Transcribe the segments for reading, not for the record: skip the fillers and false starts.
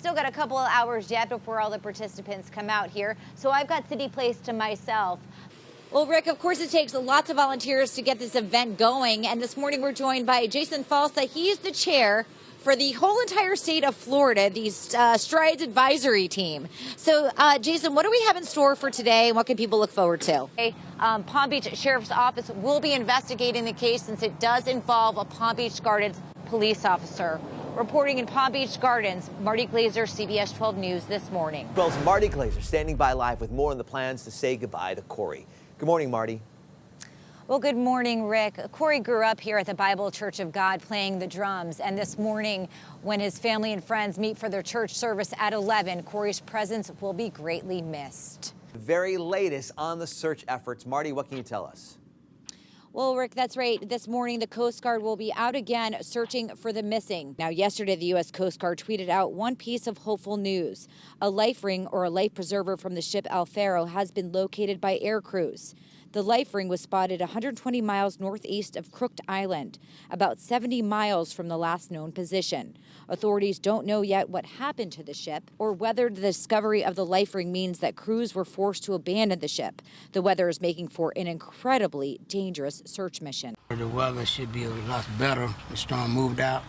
still got a couple of hours yet before all the participants come out here, so I've got City Place to myself. Well, Rick, of course, it takes lots of volunteers to get this event going, and this morning we're joined by Jason Falsa. He's the chair for the whole entire state of Florida, the Strides Advisory Team. So, Jason, what do we have in store for today, and what can people look forward to? Palm Beach Sheriff's Office will be investigating the case since it does involve a Palm Beach Gardens police officer. Reporting in Palm Beach Gardens, Marti Glazer, CBS 12 News this morning. Well, it's Marti Glazer standing by live with more on the plans to say goodbye to Corey. Good morning, Marty. Well, good morning, Rick. Corey grew up here at the Bible Church of God playing the drums. And this morning, when his family and friends meet for their church service at 11, Corey's presence will be greatly missed. The very latest on the search efforts. Marty, what can you tell us? Well, Rick, that's right. This morning, the Coast Guard will be out again searching for the missing. Now, yesterday, the U.S. Coast Guard tweeted out one piece of hopeful news. A life ring or a life preserver from the ship El Faro has been located by air crews. The life ring was spotted 120 miles northeast of Crooked Island, about 70 miles from the last known position. Authorities don't know yet what happened to the ship or whether the discovery of the life ring means that crews were forced to abandon the ship. The weather is making for an incredibly dangerous search mission. The weather should be a lot better. The storm moved out,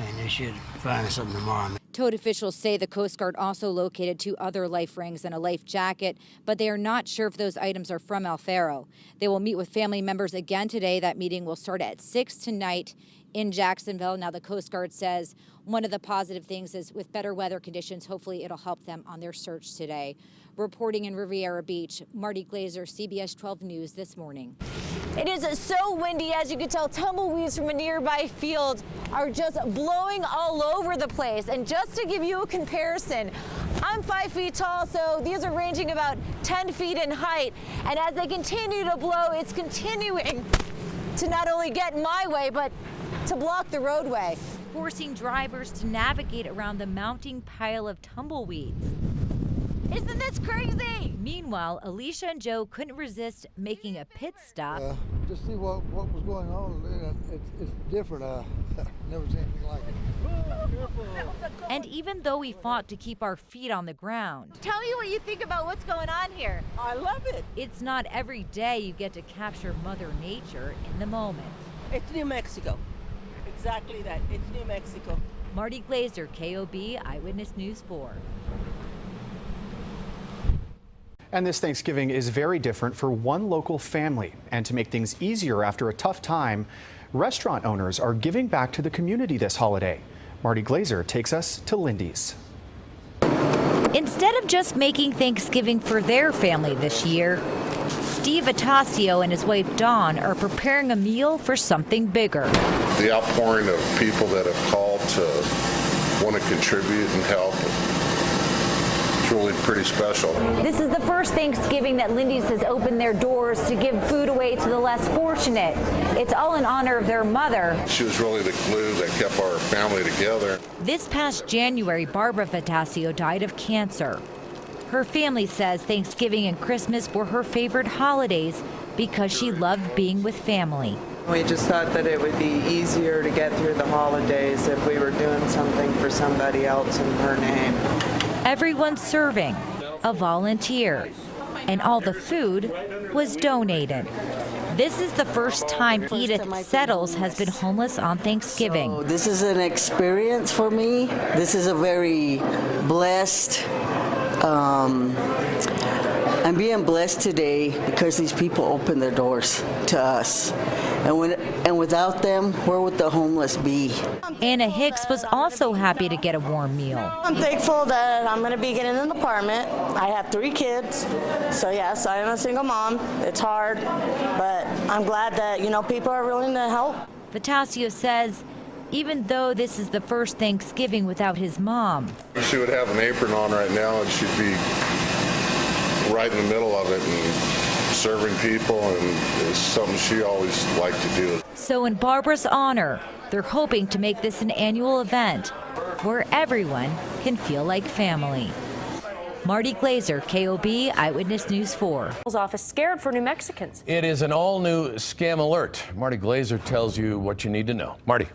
and they should find something tomorrow. Towed officials say the Coast Guard also located 2 other life rings and a life jacket, but they are not sure if those items are from El Faro. They will meet with family members again today. That meeting will start at 6 tonight in Jacksonville. Now, the Coast Guard says one of the positive things is with better weather conditions, hopefully it'll help them on their search today. Reporting in Riviera Beach, Marti Glazer, CBS 12 News this morning. It is so windy, as you can tell. Tumbleweeds from a nearby field are just blowing all over the place. And just to give you a comparison, I'm 5 feet tall, so these are ranging about 10 feet in height. And as they continue to blow, it's continuing to not only get in my way, but to block the roadway, forcing drivers to navigate around the mounting pile of tumbleweeds. Isn't this crazy? Meanwhile, Alicia and Joe couldn't resist making a pit stop. To see what was going on, it's different. Never seen anything like it. And even though we fought to keep our feet on the ground. Tell me what you think about what's going on here. I love it. It's not every day you get to capture Mother Nature in the moment. It's New Mexico. Exactly that. It's New Mexico. Marti Glazer, KOB, Eyewitness News 4. And this Thanksgiving is very different for one local family. And to make things easier after a tough time, restaurant owners are giving back to the community this holiday. Marti Glazer takes us to Lindy's. Instead of just making Thanksgiving for their family this year, Steve Atasio and his wife Dawn are preparing a meal for something bigger. The outpouring of people that have called to want to contribute and help. It's really pretty special. This is the first Thanksgiving that Lindy's has opened their doors to give food away to the less fortunate. It's all in honor of their mother. She was really the glue that kept our family together. This past January, Barbara Fatasio died of cancer. Her family says Thanksgiving and Christmas were her favorite holidays because she loved being with family. We just thought that it would be easier to get through the holidays if we were doing something for somebody else in her name. Everyone serving, a volunteer, and all the food was donated. This is the first time Edith Settles has been homeless on Thanksgiving. So this is an experience for me. This is a very blessed, I'm being blessed today because these people opened their doors to us. And without them, where would the homeless be? Anna Hicks was also happy to get a warm meal. I'm thankful that I'm going to be getting an apartment. I have 3 kids, so yes, I am a single mom. It's hard, but I'm glad that, people are willing to help. Fatasio says even though this is the first Thanksgiving without his mom. She would have an apron on right now, and she'd be right in the middle of it and serving people, and it's something she always liked to do. So in Barbara's honor, they're hoping to make this an annual event where everyone can feel like family. Marti Glazer, KOB, Eyewitness News 4. Office scared for New Mexicans. It is an all-new scam alert. Marti Glazer tells you what you need to know. Marty.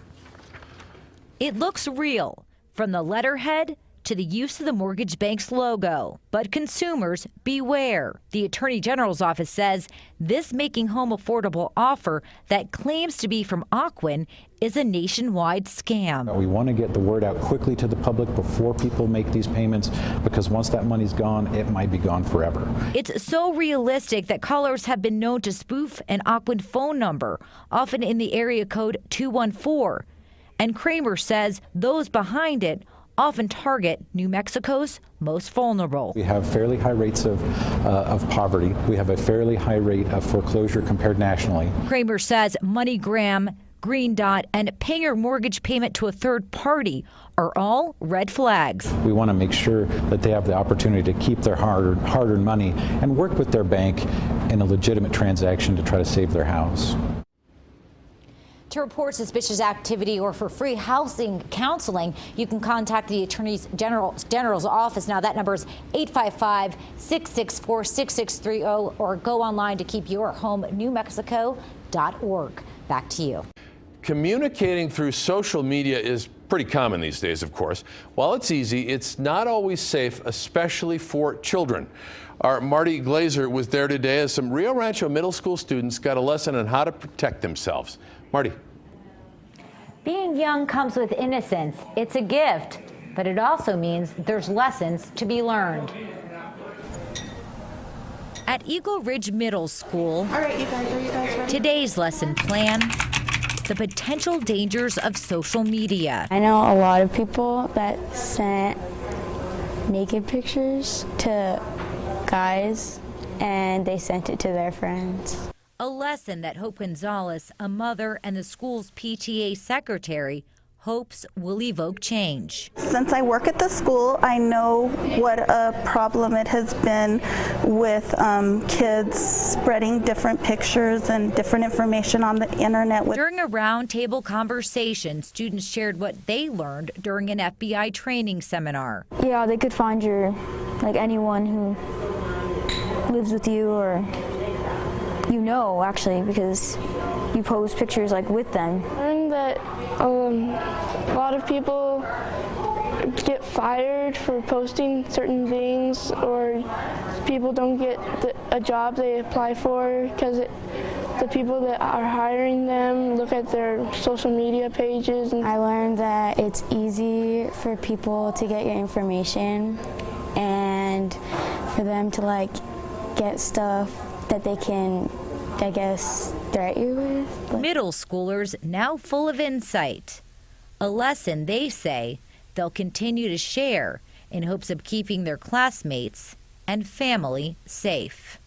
It looks real, from the letterhead to the use of the mortgage bank's logo. But consumers, beware. The Attorney General's office says this Making Home Affordable offer that claims to be from Ocwen is a nationwide scam. We want to get the word out quickly to the public before people make these payments, because once that money's gone, it might be gone forever. It's so realistic that callers have been known to spoof an Ocwen phone number, often in the area code 214. And Kramer says those behind it often target New Mexico's most vulnerable. We have fairly high rates of poverty. We have a fairly high rate of foreclosure compared nationally. Kramer says MoneyGram, Green Dot, and paying your mortgage payment to a third party are all red flags. We want to make sure that they have the opportunity to keep their hard-earned money and work with their bank in a legitimate transaction to try to save their house. To report suspicious activity or for free housing counseling, you can contact the Attorney General's office. Now, that number is 855-664-6630, or go online to keepyourhomenewmexico.org. Back to you. Communicating through social media is pretty common these days, of course. While it's easy, it's not always safe, especially for children. Our Marti Glazer was there today as some Rio Rancho middle school students got a lesson on how to protect themselves. Marti. Being young comes with innocence. It's a gift, but it also means there's lessons to be learned. At Eagle Ridge Middle School, All right, you guys, are you guys ready? Today's lesson plan: the potential dangers of social media. I know a lot of people that sent naked pictures to guys and they sent it to their friends. A lesson that Hope Gonzalez, a mother and the school's PTA secretary, hopes will evoke change. Since I work at the school, I know what a problem it has been with kids spreading different pictures and different information on the internet. During a roundtable conversation, students shared what they learned during an FBI training seminar. Yeah, they could find anyone who lives with you, or actually, because you post pictures with them. I learned that a lot of people get fired for posting certain things, or people don't get a job they apply for because the people that are hiring them look at their social media pages. I learned that it's easy for people to get your information and for them to get stuff that they can, I guess, threat you with. Middle schoolers now full of insight. A lesson they say they'll continue to share in hopes of keeping their classmates and family safe.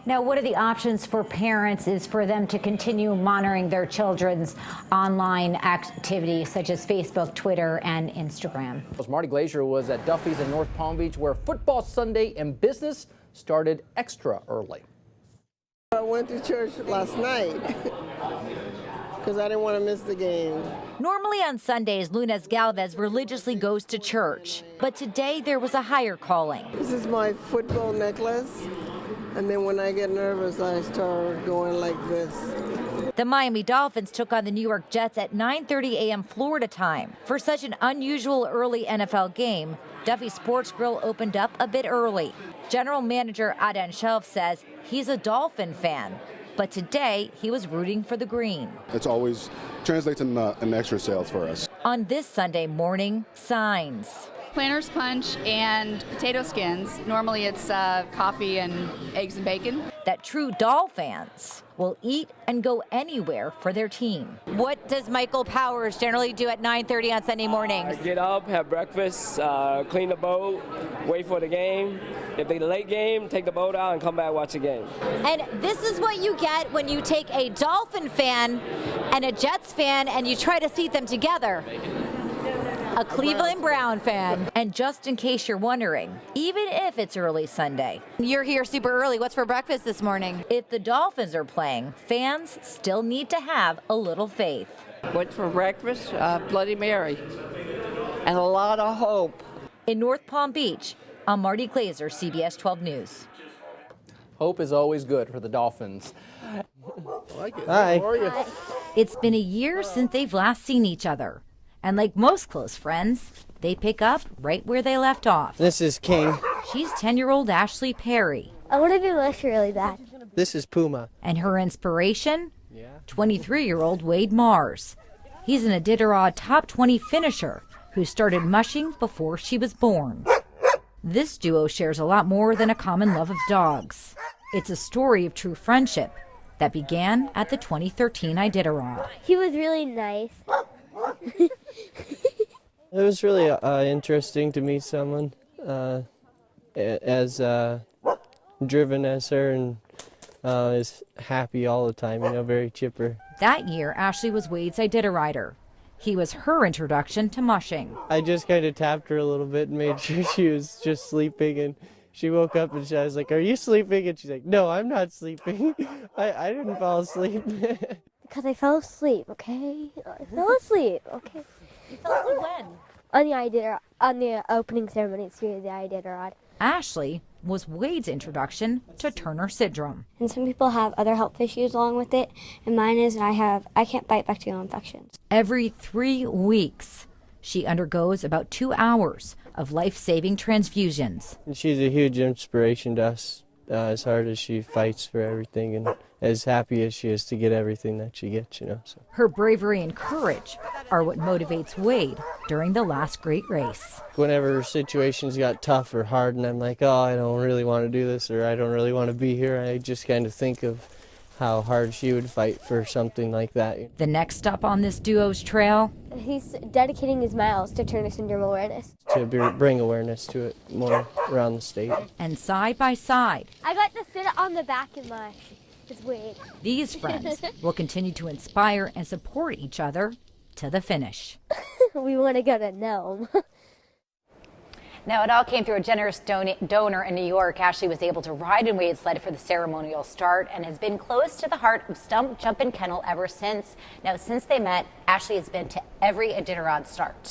Now, one of the options for parents is for them to continue monitoring their children's online activities, such as Facebook, Twitter, and Instagram. Marti Glazer was at Duffy's in North Palm Beach, where football Sunday in business started extra early. I went to church last night because I didn't want to miss the game. Normally on Sundays, Lunes Galvez religiously goes to church, but today there was a higher calling. This is my football necklace, and then when I get nervous, I start going like this. The Miami Dolphins took on the New York Jets at 9:30 a.m. Florida time. For such an unusual early NFL game, Duffy Sports Grill opened up a bit early. General Manager Adan Shelf says he's a Dolphin fan, but today he was rooting for the green. It's always translates in extra sales for us. On this Sunday morning, signs. Planter's Punch and potato skins. Normally it's coffee and eggs and bacon. That true Doll fans will eat and go anywhere for their team. What does Michael Powers generally do at 9:30 on Sunday mornings? Get up, have breakfast, clean the boat, wait for the game. If they late game, take the boat out and come back watch the game. And this is what you get when you take a Dolphin fan and a Jets fan and you try to seat them together. A Cleveland Brown fan. And just in case you're wondering, even if it's early Sunday, you're here super early. What's for breakfast this morning? If the Dolphins are playing, fans still need to have a little faith. What's for breakfast? Bloody Mary. And a lot of hope. In North Palm Beach, I'm Marti Glazer, CBS 12 News. Hope is always good for the Dolphins. I like it. Hi. How are you? It's been a year since they've last seen each other. And like most close friends, they pick up right where they left off. This is King. She's 10-year-old Ashley Perry. I want to be Mush really bad. This is Puma. And her inspiration? 23-year-old Wade Mars. He's an Iditarod top 20 finisher who started mushing before she was born. This duo shares a lot more than a common love of dogs. It's a story of true friendship that began at the 2013 Iditarod. He was really nice. It was really interesting to meet someone as driven as her and is happy all the time, very chipper. That year, Ashley was Wade's Iditarider. He was her introduction to mushing. I just kind of tapped her a little bit and made sure she was just sleeping, and she woke up and I was like, "Are you sleeping?" And she's like, "No, I'm not sleeping. I didn't fall asleep." Because I fell asleep, okay? I fell asleep, okay? You fell asleep when? On the opening ceremony through the Iditarod. Ashley was Wade's introduction to Turner syndrome. And some people have other health issues along with it, and mine is I can't fight bacterial infections. Every 3 weeks, she undergoes about 2 hours of life-saving transfusions. And she's a huge inspiration to us, as hard as she fights for everything and as happy as she is to get everything that she gets, So. Her bravery and courage are what motivates Wade during the last great race. Whenever situations got tough or hard and I'm like, oh, I don't really want to do this or I don't really want to be here, I just kind of think of how hard she would fight for something like that. The next stop on this duo's trail? He's dedicating his miles to Turner syndrome awareness. To bring awareness to it more around the state. And side by side, I got to sit on the back of his Wade. These friends will continue to inspire and support each other to the finish. We want to go to Nome. Now, it all came through a generous donor in New York. Ashley was able to ride in Wade's sled for the ceremonial start and has been close to the heart of Stump Jump and Kennel ever since. Now, since they met, Ashley has been to every Iditarod start.